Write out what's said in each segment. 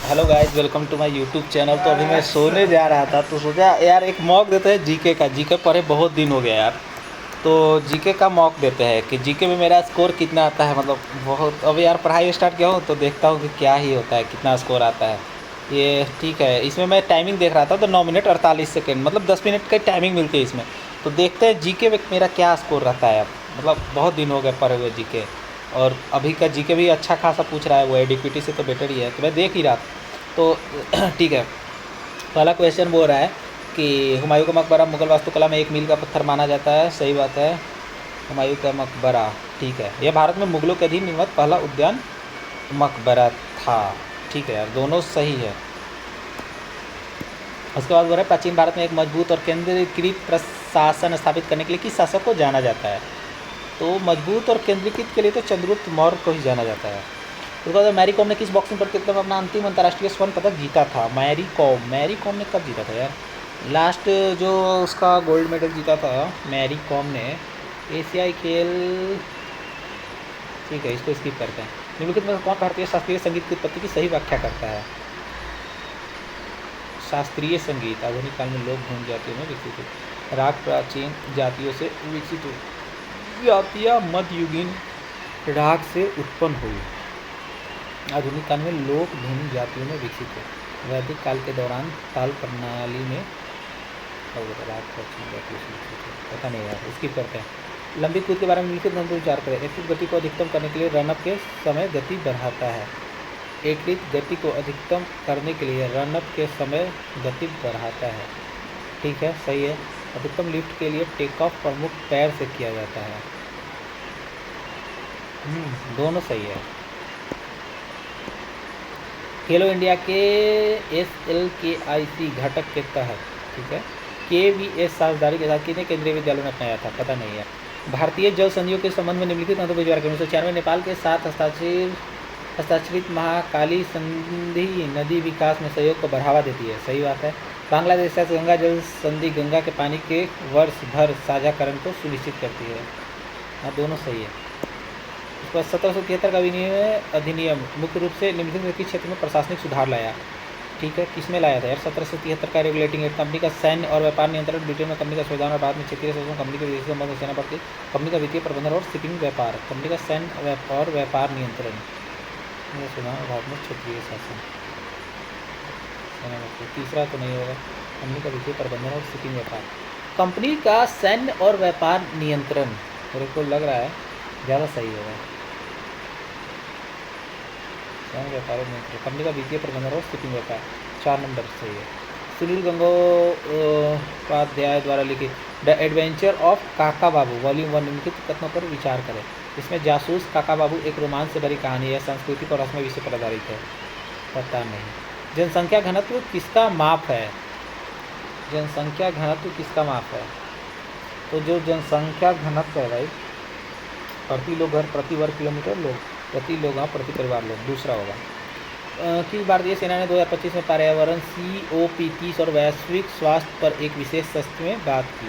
Hello guys, welcome to my YouTube channel. तो अभी मैं सोने जा रहा था तो सोचा यार एक मॉक देते हैं जीके का। जीके पढ़े बहुत दिन हो गया यार, तो जीके का मॉक देते हैं कि जीके में मेरा स्कोर कितना आता है। मतलब बहुत अभी यार पढ़ाई स्टार्ट किया हूँ तो देखता हूँ कि क्या ही होता है, कितना स्कोर आता है। ये ठीक है। इसमें मैं टाइमिंग देख रहा था तो 9 मिनट 48 सेकेंड, मतलब 10 मिनट की टाइमिंग मिलती है इसमें। तो देखते हैं जीके में मेरा क्या स्कोर रहता है। अब मतलब बहुत दिन हो गए पढ़े हुए जीके, और अभी का जीके भी अच्छा खासा पूछ रहा है। वो एडीपीटी से तो बेटर ही है, तो मैं देख ही रहा था। तो ठीक है। पहला क्वेश्चन वो रहा है कि हुमायूं का मकबरा मुगल वास्तुकला में एक मील का पत्थर माना जाता है। सही बात है, हुमायूं का मकबरा ठीक है। यह भारत में मुगलों के अधीन निर्मित पहला उद्यान मकबरा था। ठीक है यार, दोनों सही है। उसके बाद बोल रहा है प्राचीन भारत में एक मजबूत और केंद्रीकृत प्रशासन स्थापित करने के लिए किस शासक को जाना जाता है। तो मजबूत और केंद्रीकृत के लिए तो चंद्रगुप्त मौर्य को ही जाना जाता है। उसके बाद मैरी कॉम ने किस बॉक्सिंग प्रतियोगिता में अपना अंतिम अंतर्राष्ट्रीय स्वर्ण पदक जीता था। मैरी कॉम ने कब जीता था यार। लास्ट जो उसका गोल्ड मेडल जीता था मैरी कॉम ने एशियाई खेल। ठीक है, इसको स्किप करते हैं। निम्नलिखित में कौन भारतीय शास्त्रीय संगीत की उत्पत्ति की सही व्याख्या करता है। शास्त्रीय संगीत आधुनिक काल में लोक धूम जातियों में विकसित हुई। राग प्राचीन जातियों से विकसित हुई। जातियाँ मध्ययुगीन राग से उत्पन्न हुई। आधुनिक काल में लोक धुन जातियों में विकसित हुई। वैदिक काल के दौरान ताल प्रणाली में राग प्राचीन जातियों से विकसित हुई। पता नहीं यार, स्किप करते हैं। लंबी कूद के बारे में लिखित मंत्र विचार करें। एथलीट गति को अधिकतम करने के लिए रनअप के समय गति बढ़ाता है। एथलीट गति को अधिकतम करने के लिए रनअप के समय गति बढ़ाता है। ठीक है, सही है। अधिकतम लिफ्ट के लिए टेक ऑफ प्रमुख पैर से किया जाता है। दोनों सही है। खेलो इंडिया के SLKIC घटक के तहत ठीक है KVS साझेदारी के साथ कितने केंद्रीय विद्यालयों ने अपनाया था। पता नहीं है। भारतीय जल संधियों के संबंध में निम्नलिखित अंतों पर विचार करें। 1996 नेपाल के साथ हस्ताक्षरित महाकाली संधि नदी विकास में सहयोग को बढ़ावा देती है। सही बात है। बांग्लादेश से गंगा जल संधि गंगा के पानी के वर्ष भर साझाकरण को सुनिश्चित करती है। हाँ, दोनों सही है। उसके बाद 1773 का अधिनियम मुख्य रूप से निम्नलिखित किस क्षेत्र में प्रशासनिक सुधार लाया। ठीक है, किसमें लाया था यार। 1773 का रेगुलेटिंग एक्ट। कंपनी का सैन्य और व्यापार नियंत्रण। ब्रिटेन में कंपनी का संविधान और बाद में क्षेत्रीय शासन। कंपनी के विदेशी संबंध सेना भर्ती। कंपनी का वित्तीय प्रबंधन और शिपिंग व्यापार। कंपनी का सैन्य और व्यापार नियंत्रण संविधान और भारत में क्षेत्रीय शासन सेना भर्ती। तीसरा तो नहीं होगा। कंपनी का वित्तीय प्रबंधन और शिपिंग व्यापार। कंपनी का सैन्य और व्यापार नियंत्रण मेरे को लग रहा है ज़्यादा सही होगा। सैन्य व्यापार नियंत्रण। कंपनी का वित्तीय प्रबंधन और शिपिंग व्यापार 4 नंबर सही है। सुनील गंगोपाध्याय द्वारा लिखित द एडवेंचर ऑफ काका बाबू वॉल्यूम 1 निम्नलिखित कथनों पर विचार करें। इसमें जासूस काका बाबू एक रोमांच से भरी कहानी है। सांस्कृतिक और रस्मी विषय पर आधारित है। पता नहीं। जनसंख्या घनत्व किसका माप है। जनसंख्या घनत्व किसका माप है। तो जो जनसंख्या घनत्व है भाई, प्रति लोग घर प्रति वर्ग किलोमीटर लोग प्रति लोग हाँ प्रति परिवार लोग, दूसरा होगा। किस भारतीय सेना ने 2025 में पर्यावरण COP30 और वैश्विक स्वास्थ्य पर एक विशेष सत्र में बात की।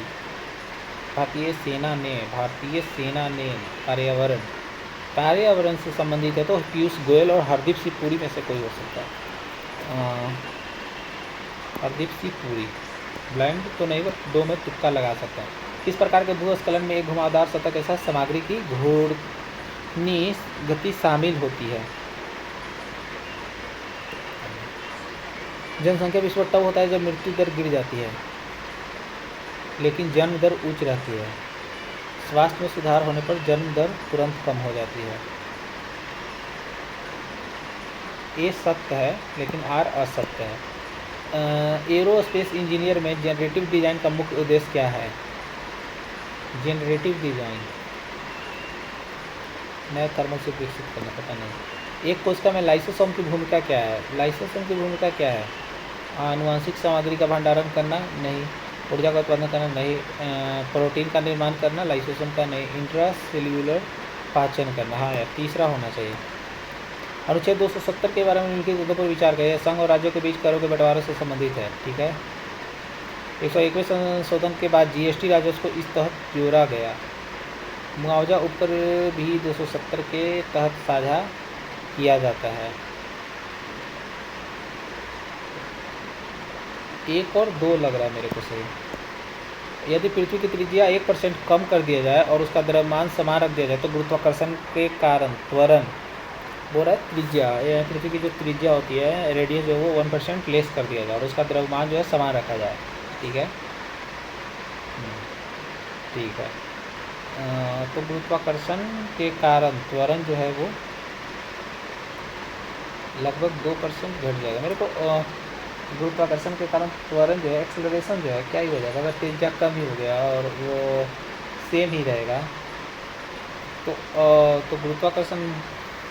भारतीय सेना ने पर्यावरण से संबंधित है तो पीयूष गोयल और हरदीप सिंह पुरी में से कोई हो सकता है। हरदीप सिंह पुरी। ब्लाइंड तो नहीं, बट 2 में तुक्का लगा सकता है। किस प्रकार के भूस्खलन में एक घुमावदार सतह के साथ सामग्री की घूर्णी गति शामिल होती है। जनसंख्या विस्फोट तब होता है जब मृत्यु दर गिर जाती है लेकिन जन्म दर उच्च रहती है। स्वास्थ्य में सुधार होने पर जन्म दर तुरंत कम हो जाती है। ए सत्य है लेकिन आर असत्य है। एरोस्पेस इंजीनियर में जनरेटिव डिज़ाइन का मुख्य उद्देश्य क्या है। जनरेटिव डिज़ाइन नए थर्मल से विकसित करना। पता नहीं। एक कोशिका में लाइसोसोम की भूमिका क्या है। लाइसोसोम की भूमिका क्या है। आनुवांशिक सामग्री का भंडारण करना नहीं। ऊर्जा का उत्पादन करना नहीं। प्रोटीन का निर्माण करना। लाइसोसोम का नहीं। इंट्रासेल्युलर पाचन करना। हाँ यार, तीसरा होना चाहिए। अनुच्छेद 270 के बारे में निम्नलिखित मुद्दों पर विचार करें। संघ और राज्यों के बीच करों के बंटवारे से संबंधित है। ठीक है। 101वें संशोधन के बाद GST राजस्व को इस तहत जोड़ा गया। मुआवजा ऊपर भी 270 के तहत साझा किया जाता है। 1 और 2 लग रहा है मेरे को सही। यदि पृथ्वी की त्रिज्या 1% कम कर दिया जाए और उसका द्रव्यमान समान रख दिया जाए तो गुरुत्वाकर्षण के कारण त्वरण, बोल रहा है त्रिज्या, पृथ्वी की जो त्रिज्या होती है रेडियस जो है वो 1% लेस कर दिया जाए और उसका द्रव्यमान जो है समान रखा जाए। ठीक है, ठीक है। तो गुरुत्वाकर्षण के कारण त्वरण जो है वो लगभग 2% घट जाएगा। मेरे को गुरुत्वाकर्षण के कारण त्वरण जो है, एक्सेलरेशन जो है क्या ही हो जाएगा, अगर त्रिज्या कम ही हो गया और वो सेम ही रहेगा तो गुरुत्वाकर्षण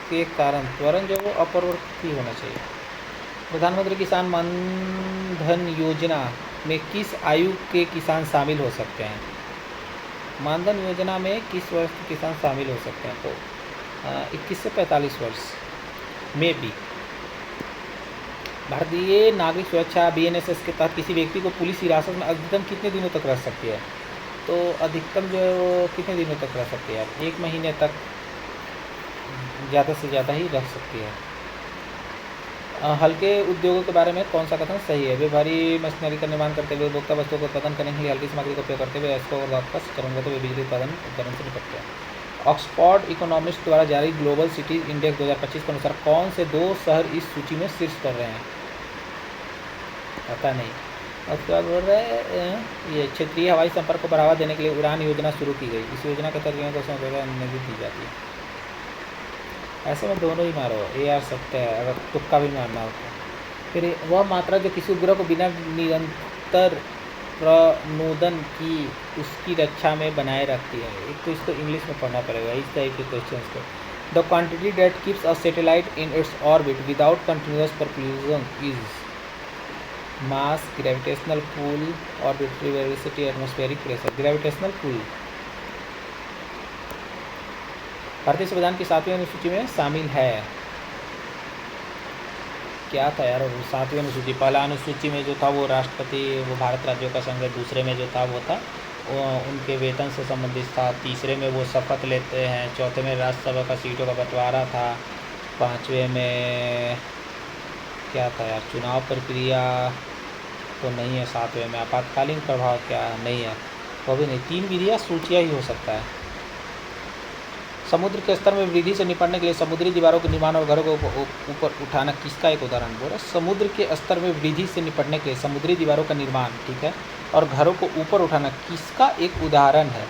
के कारण त्वरण जो है वो अपरिवर्तित ही होना चाहिए। प्रधानमंत्री किसान मान धन योजना में किस आयु के किसान शामिल हो सकते हैं? मानधन योजना में किस वर्ष के किसान शामिल हो सकते हैं? तो 21 से 45 वर्ष में भी। भारतीय नागरिक सुरक्षा BNSS के तहत किसी व्यक्ति को पुलिस हिरासत में अधिकतम कितने दिनों तक रख सकती है? तो अधिकतम जो है वो कितने दिनों तक रख सकती है? 1 महीने तक ज़्यादा से ज़्यादा ही रख सकती है। हल्के उद्योगों के बारे में कौन सा कथन सही है? वे भारी मशीनरी का निर्माण करते हुए उपभोक्ता वस्तुओं का उत्पादन करने के लिए हल्की सामग्री का उपयोग करते हुए इसको और वापस चरणबद्ध वे बिजली उत्पादन उपकरण से निपटते हैं। ऑक्सफोर्ड इकोनॉमिस्ट द्वारा जारी ग्लोबल सिटीज इंडेक्स 2025 के अनुसार कौन से 2 शहर इस सूची में शीर्ष पर रहे हैं? पता नहीं। उसके बाद बोल रहे हैं ये क्षेत्रीय हवाई संपर्क को बढ़ावा देने के लिए उड़ान योजना शुरू की गई। इस योजना के तहत को अनुमति दी जाती है। ऐसे में दोनों ही मारो, ये यार सत्य है, अगर तुक्का भी मारना हो तो। फिर वह मात्रा जो किसी उपग्रह को बिना निरंतर प्रणोदन की उसकी रक्षा में बनाए रखती है। एक तो इसको इंग्लिश में पढ़ना पड़ेगा इस टाइप के क्वेश्चन को। The quantity that keeps a satellite in its orbit without continuous perfusion is mass, gravitational pull, orbital velocity, atmospheric pressure. Gravitational pull भारतीय संविधान की 7वीं अनुसूची में शामिल है। क्या था यार 7वीं अनुसूची? पहला अनुसूची में जो था वो राष्ट्रपति, वो भारत राज्यों का संघ है। दूसरे में जो था वो था वो उनके वेतन से संबंधित था। तीसरे में वो शपथ लेते हैं। चौथे में राज्यसभा का सीटों का बंटवारा था। 5वें में क्या था यार, चुनाव प्रक्रिया तो नहीं है। 7वें में आपातकालीन प्रभाव क्या नहीं है, वो भी नहीं। 3 विधियाँ सूचियाँ ही हो सकता है। समुद्र के स्तर में वृद्धि से निपटने के लिए समुद्री दीवारों के निर्माण और घरों को ऊपर उठाना किसका एक उदाहरण? बोल रहा है समुद्र के स्तर में वृद्धि से निपटने के लिए समुद्री दीवारों का निर्माण, ठीक है, और घरों को ऊपर उठाना किसका एक उदाहरण है?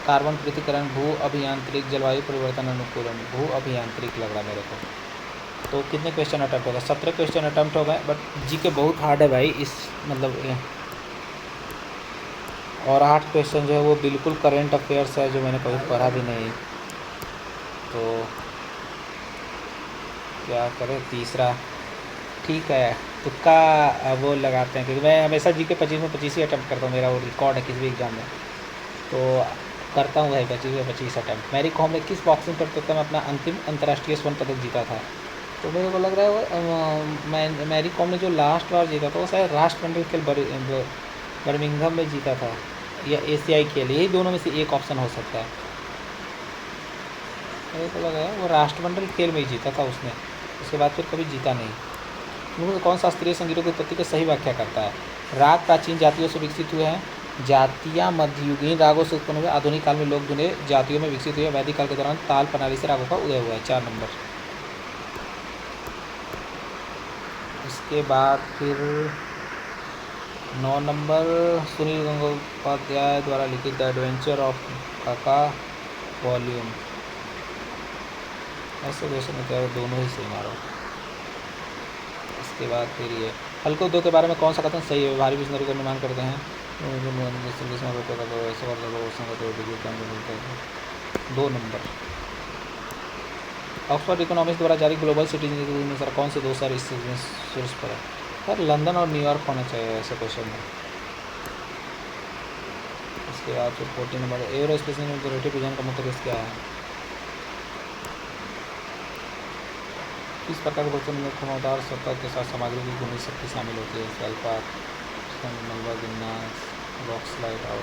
कार्बन पृथक्करण, भू अभियांत्रिक, जलवायु परिवर्तन अनुकूलन। भू अभियांत्रिक लग रहा है मेरे को। तो कितने क्वेश्चन अटैम्प्ट होगा? 17 क्वेश्चन अटैम्प्ट हो गए, बट जीके बहुत हार्ड है भाई इस मतलब। और 8 क्वेश्चन जो है वो बिल्कुल करेंट अफेयर्स है जो मैंने कभी पढ़ा भी नहीं। तो क्या करें? तीसरा ठीक है, तुक्का वो लगाते हैं, क्योंकि मैं हमेशा जीके 25 में 25 ही अटैम्प्ट करता हूँ। मेरा वो रिकॉर्ड है किसी भी एग्जाम में, तो करता हूँ भाई 25 में 25 अटैम्प्ट। मैरी कॉम ने किस बॉक्सिंग प्रतियोगिता में अपना अंतिम अंतर्राष्ट्रीय स्वर्ण पदक जीता था? तो मेरे को लग रहा है वो मैरी कॉम ने जो लास्ट बार जीता था वो शायद राष्ट्रमंडल खेल बर्मिंघम में जीता था, या एशियाई खेल। यही दोनों में से एक ऑप्शन हो सकता है। मेरे को लगा वो राष्ट्रमंडल खेल में ही जीता था उसने, उसके बाद फिर कभी जीता नहीं। उन्होंने कौन शास्त्रीय संगीतों की उत्पत्ति की सही व्याख्या करता है? राग प्राचीन जातियों से विकसित हुए हैं, जातियाँ मध्ययुगीन रागों से उत्पन्न हुए, आधुनिक काल में लोक धुने जातियों में विकसित हुए, वैदिक काल के दौरान ताल प्रणाली से रागों का उदय हुआ है। 4 नंबर। इसके बाद फिर 9 नंबर सुनील गंगोपाध्याय द्वारा लिखित द एडवेंचर ऑफ काका वॉल्यूम। ऐसे क्वेश्चन में तो दोनों ही सही मारो। इसके बाद फिर ये हल्के उद्योग के बारे में कौन सा कथन सही है? भारी मशीनरी का निर्माण करते हैं, 2 नंबर। ऑक्सफोर्ड इकोनॉमिक्स द्वारा जारी ग्लोबल सिटीज के अनुसार कौन से 2 शहर इस शीर्ष पर है? सर लंदन और न्यूयॉर्क होना चाहिए ऐसे क्वेश्चन में। इसके बाद फिर 14 नंबर एयरोस्पेस जनरेटिव विजन का मुख्य उद्देश्य क्या है? किस प्रकार के बर्तन में घुमावदार सतह के साथ सामग्री की घूमी शक्ति शामिल होती है? सल्फा, मलबा गिरना, रॉक स्लाइड और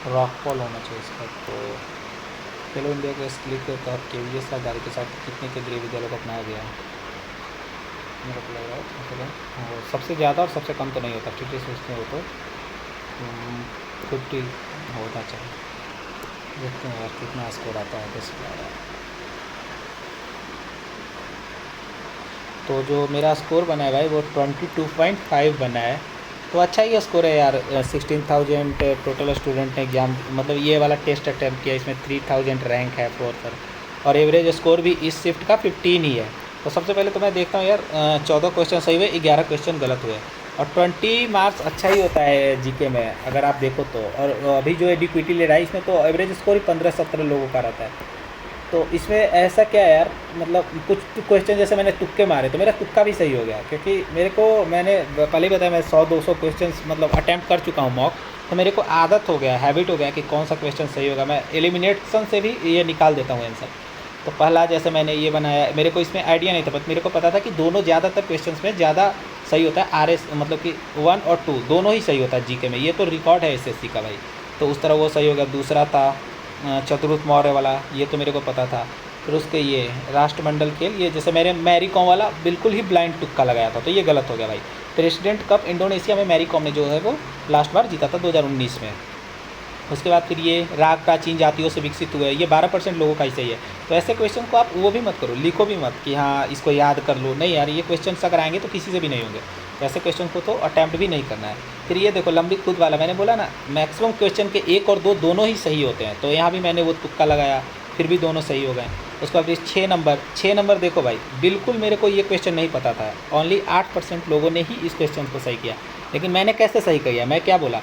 रॉकफॉल होना चाहिए इसका। तो खेलो इंडिया के स्किल के तहत KVS साझेदारी के साथ कितने केंद्रीय विद्यालयों को अपनाया गया है? मेरे को लग रहा है वो सबसे ज़्यादा और सबसे कम तो नहीं होता, 50 सोचते हो तो 50 होना चाहिए। देखते हैं यार कितना स्कोर आता है 10 12। तो जो मेरा स्कोर बना है भाई वो 22.5 बना है, तो अच्छा ही स्कोर है यार। 16,000 टोटल स्टूडेंट ने एग्ज़ाम मतलब ये वाला टेस्ट अटैम्प्ट किया, इसमें 3,000 रैंक है 4 पर, और एवरेज स्कोर भी इस शिफ्ट का 15 ही है। तो सबसे पहले तो मैं देखता हूँ यार 14 क्वेश्चन सही हुए, 11 क्वेश्चन गलत हुए, और 20 मार्क्स अच्छा ही होता है जीके में अगर आप देखो तो। और अभी जो एडिक्विटी ले रहा है इसमें तो एवरेज स्कोर ही 15-17 लोगों का रहता है। तो इसमें ऐसा क्या है यार, मतलब कुछ क्वेश्चन जैसे मैंने तुक्के मारे तो मेरा तुक्का भी सही हो गया, क्योंकि मैंने पहले ही बताया मैं 100-200 क्वेश्चन मतलब अटैम्प्ट कर चुका हूँ मॉक, तो मेरे को आदत हो गया, हैबिट हो गया कि कौन सा क्वेश्चन सही होगा। मैं एलिमिनेशन से भी ये निकाल देता हूँ आंसर। तो पहला जैसे मैंने ये बनाया, मेरे को इसमें आइडिया नहीं था, बट मेरे को पता था कि दोनों ज़्यादातर क्वेश्चन में ज़्यादा सही होता है RS, मतलब कि 1 और 2 दोनों ही सही होता है जीके में, ये तो रिकॉर्ड है SSC का भाई। तो उस तरह वो सही हो गया। दूसरा था चतुर्थ मौर्य वाला, ये तो मेरे को पता था। फिर उसके ये राष्ट्रमंडल खेल, ये जैसे मेरे मैरी कॉम वाला बिल्कुल ही ब्लाइंड तुक्का लगाया था, तो ये गलत हो गया भाई। प्रेसिडेंट कप इंडोनेशिया में मैरी कॉम ने जो है वो लास्ट बार जीता था 2019 में। उसके बाद फिर ये राग प्राचीन जातियों से विकसित हुए, ये 12% लोगों का ही सही है। तो ऐसे क्वेश्चन को आप वो भी मत करो, लिखो भी मत कि हाँ इसको याद कर लो, नहीं यार ये क्वेश्चन अगर आएंगे तो किसी से भी नहीं होंगे, तो ऐसे क्वेश्चन को तो अटैम्प्ट भी नहीं करना है। फिर ये देखो लंबी कूद वाला, मैंने बोला ना मैक्सिमम क्वेश्चन के 1 और 2 दोनों ही सही होते हैं, तो यहाँ भी मैंने वो तुक्का लगाया, फिर भी दोनों सही हो गए। उसके बाद 6 नंबर देखो भाई, बिल्कुल मेरे को ये क्वेश्चन नहीं पता था, ओनली 8% लोगों ने ही इस क्वेश्चन को सही किया। लेकिन मैंने कैसे सही किया, मैं क्या बोला,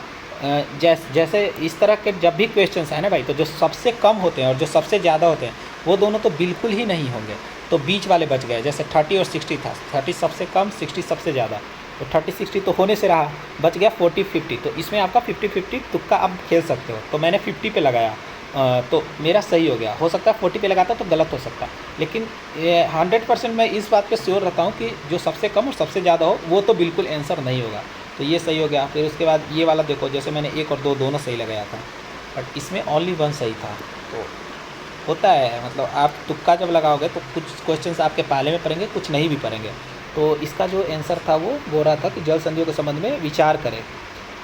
जैसे इस तरह के जब भी क्वेश्चंस हैं ना भाई, तो जो सबसे कम होते हैं और जो सबसे ज़्यादा होते हैं वो दोनों तो बिल्कुल ही नहीं होंगे, तो बीच वाले बच गए। जैसे 30 और 60 था, 30 सबसे कम 60 सबसे ज़्यादा, तो 30-60 तो होने से रहा, बच गया 40-50। तो इसमें आपका 50-50 तुक्का आप खेल सकते हो, तो मैंने 50 पे लगाया, तो मेरा सही हो गया। हो सकता है 40 पे लगाता तो गलत हो सकता, लेकिन 100% मैं इस बात पे श्योर रहता हूँ कि जो सबसे कम और सबसे ज़्यादा हो वो तो बिल्कुल आंसर नहीं होगा, तो ये सही हो गया। फिर उसके बाद ये वाला देखो, जैसे मैंने 1 और 2 दोनों सही लगाया था, बट इसमें ओनली 1 सही था। तो होता है, मतलब आप तुक्का जब लगाओगे तो कुछ क्वेश्चंस आपके पाले में पड़ेंगे, कुछ नहीं भी पड़ेंगे। तो इसका जो आंसर था वो बोल रहा था कि जल संधियों के संबंध में विचार करें।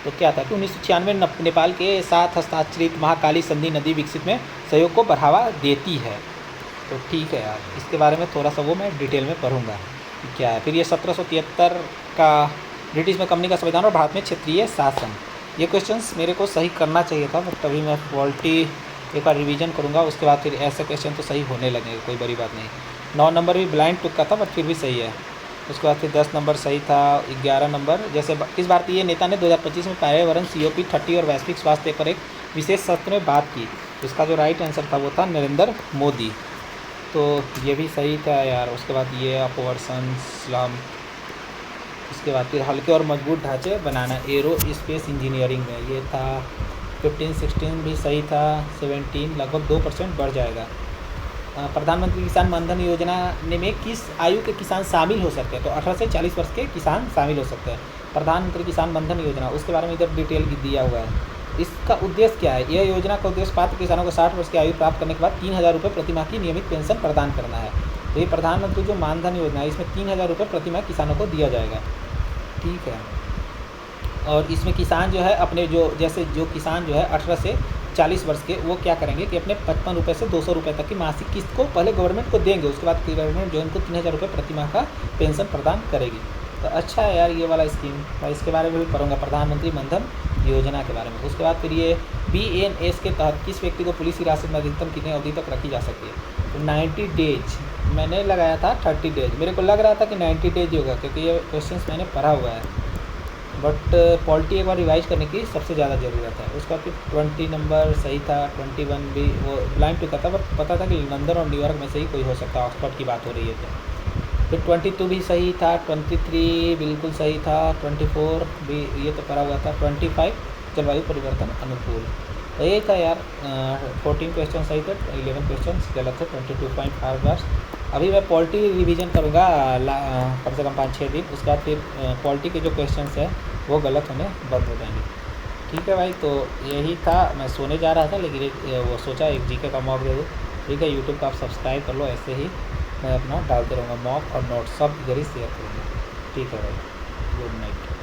तो क्या था कि 1996 में नेपाल के साथ हस्ताक्षरित महाकाली संधि नदी विकसित में सहयोग को बढ़ावा देती है। तो ठीक है यार, इसके बारे में थोड़ा सा वो मैं डिटेल में पढ़ूंगा कि क्या है। फिर ये 1773 का ब्रिटिश में कंपनी का संविधान और भारत में क्षेत्रीय शासन, ये क्वेश्चंस मेरे को सही करना चाहिए था, बट तभी मैं पॉलिटी एक बार रिवीजन करूंगा। उसके बाद फिर ऐसे क्वेश्चन तो सही होने लगेंगे, कोई बड़ी बात नहीं। 9 नंबर भी ब्लाइंड तुक्का था, बट फिर भी सही है। उसके बाद फिर 10 नंबर सही था। 11 नंबर, जैसे किस भारतीय नेता ने 2025 में पर्यावरण COP30 और वैश्विक स्वास्थ्य पर एक विशेष सत्र में बात की, उसका जो राइट आंसर था वो था नरेंद्र मोदी। तो ये भी सही था यार। उसके बाद ये अपवर्सन स्लम, उसके बाद फिर हल्के और मजबूत ढांचे बनाना एरो स्पेस इंजीनियरिंग में, ये था 15-16 भी सही था। 17 लगभग 2% बढ़ जाएगा। प्रधानमंत्री किसान मानधन योजना में किस आयु के किसान शामिल हो सकते हैं, तो 18 से 40 वर्ष के किसान शामिल हो सकते हैं। प्रधानमंत्री किसान मानधन योजना, उसके बारे में इधर डिटेल दिया हुआ है। इसका उद्देश्य क्या है, यह योजना का उद्देश्य पात्र किसानों को 60 वर्ष की आयु प्राप्त करने के बाद 3,000 रुपये प्रति माह की नियमित पेंशन प्रदान करना है। तो ये प्रधानमंत्री जो मानधन योजना है, इसमें 3,000 रुपये प्रति माह किसानों को दिया जाएगा। ठीक है। और इसमें किसान जो है अपने जो किसान जो है 18 से 40 वर्ष के, वो क्या करेंगे कि अपने 55 रुपये से 200 रुपये तक की मासिक किस्त को पहले गवर्नमेंट को देंगे, उसके बाद गवर्नमेंट जो इनको 3,000 रुपये प्रति माह का पेंशन प्रदान करेगी। तो अच्छा है यार ये वाला स्कीम, मैं इसके बारे में भी पढ़ूंगा, प्रधानमंत्री मानधन योजना के बारे में। उसके बाद फिर ये BNS के तहत किस व्यक्ति को पुलिस हिरासत में अधिकतम कितनी अवधि तक रखी जा सकती है, तो 90 डेज। मैंने लगाया था 30 डेज, मेरे को लग रहा था कि 90 डेज होगा, क्योंकि ये क्वेश्चन मैंने पढ़ा हुआ है, बट पॉलिटी एक बार रिवाइज करने की सबसे ज़्यादा ज़रूरत है। उसका फिर 20 नंबर सही था। 21 भी वो ब्लाइंड टू था, बट पता था कि लंदन और न्यूयॉर्क में से ही कोई हो सकता है, ऑक्सफोर्ड की बात हो रही है तो। फिर 22 भी सही था। 23 बिल्कुल सही था। 24 भी ये तो पढ़ा हुआ था। 25 जलवायु परिवर्तन अनुकूल, तो ये था यार। 14 क्वेश्चन सही थे, 11 क्वेश्चन गलत थे। 22.5 बार। अभी मैं पॉलिटी रिवीजन करूँगा कम से कम 5-6 दिन। उसके बाद फिर पॉलिटी के जो क्वेश्चंस है वो गलत होने बंद हो जाएंगे। ठीक है भाई, तो यही था। मैं सोने जा रहा था लेकिन वो सोचा एक जीके का मॉक दे दूँ। ठीक है, यूट्यूब का आप सब्सक्राइब कर लो, ऐसे ही मैं अपना डालते रहूँगा मॉक और नोट्स सब इधर ही शेयर करूँगा। ठीक है भाई, गुड नाइट।